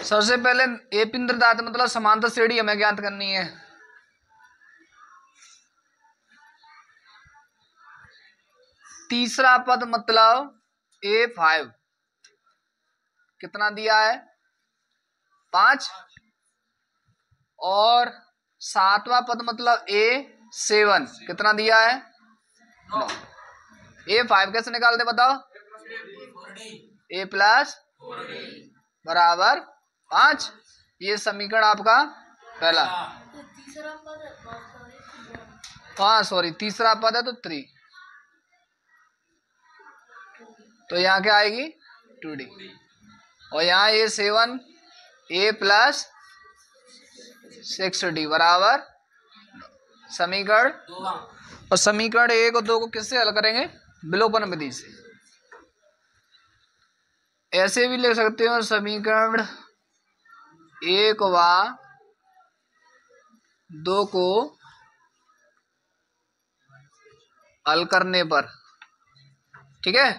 सबसे पहले ए पिंडदात मतलब समांतर श्रेणी हमें ज्ञात करनी है। तीसरा पद मतलब A5 कितना दिया है 5, और सातवां पद मतलब A7 कितना दिया है 9। A5 कैसे निकालते बताओ? A प्लस बराबर 5। ये समीकरण आपका पहला। हाँ सॉरी, तीसरा पद है तो 3, तो यहाँ क्या आएगी 2D, और यहाँ A7 A प्लस 6D बराबर समीकरण। और समीकरण 1 और 2 को किससे हल करेंगे? विलोपन विधि से। ऐसे भी लिख सकते हो समीकरण 1 व 2 को हल करने पर, ठीक है,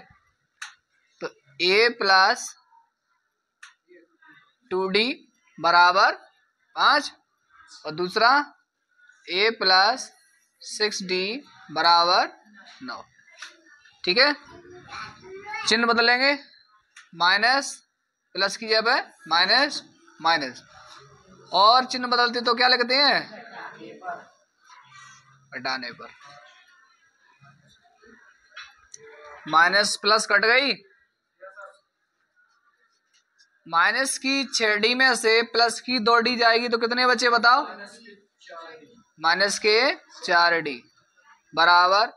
तो A प्लस 2D बराबर 5 और दूसरा A प्लस 6D बराबर 9। ठीक है, चिन्ह बदलेंगे, माइनस प्लस की जगह माइनस माइनस, और चिन्ह बदलते तो क्या लिखते हैं हटाने पर। माइनस प्लस कट गई, माइनस की 6D में से प्लस की 2D जाएगी तो कितने बचे बताओ? माइनस के 4D बराबर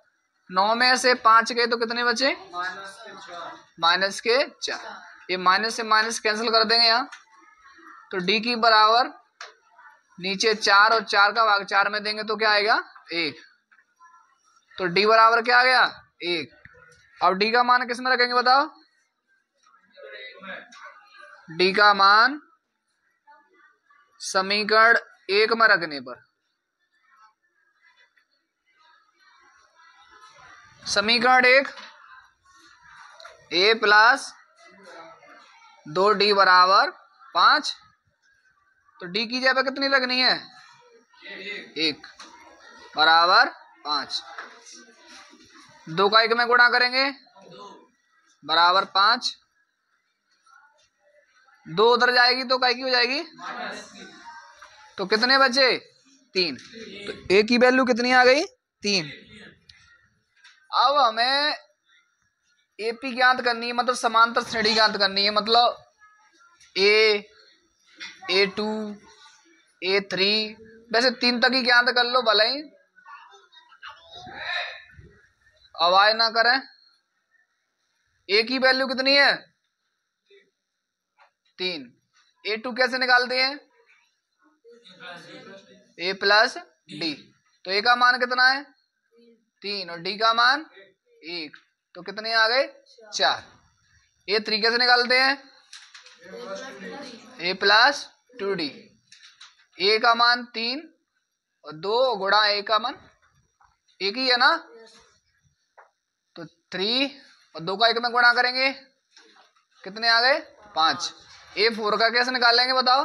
9 में से 5 गए तो कितने बचे? माइनस के 4। ये माइनस से माइनस कैंसिल कर देंगे यहाँ, तो D की बराबर नीचे 4 और 4 का भाग 4 में देंगे तो क्या आएगा 1, तो D बराबर क्या आ गया 1। अब D का मान किस में रखेंगे बताओ? D का मान समीकरण 1 में रखने पर, समीकरण 1 A प्लस 2D बराबर 5, तो D की जगह कितनी लगनी है 1 बराबर 5। 2 का 1 में गुणा करेंगे बराबर 5, 2 उधर जाएगी तो काय की हो जाएगी, तो कितने बचे 3, तो A की वैल्यू कितनी आ गई 3। अब हमें AP ज्ञात करनी है, मतलब समांतर श्रेणी ज्ञात करनी है, मतलब A, A2, A3, वैसे 3 तक ही ज्ञात कर लो भले ही आवाज ना करें। A की वैल्यू कितनी है 3, A2 कैसे निकालते हैं A प्लस D, तो A का मान कितना है 3 और D का मान 1, तो कितने आ गए 4। A3 कैसे निकालते हैं A प्लस 2D, A का मान 3 और 2 गुणा A का मान 1 ही है ना, तो 3 और 2 का 1 में गुणा करेंगे कितने आ गए 5। A4 का कैसे निकालेंगे बताओ?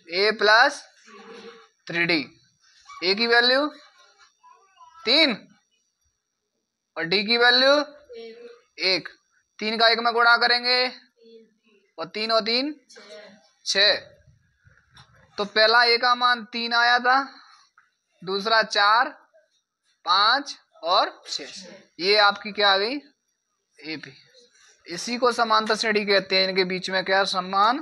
A प्लस 3D, A की वैल्यू 3 और D की वैल्यू 1, 3 का 1 में गुणा करेंगे और 3 और 3 6, तो पहला A का मान 3 आया था, दूसरा 4, 5 और 6, ये आपकी क्या आ गई AP। इसी को समांतर श्रेणी कहते हैं, इनके बीच में क्या समान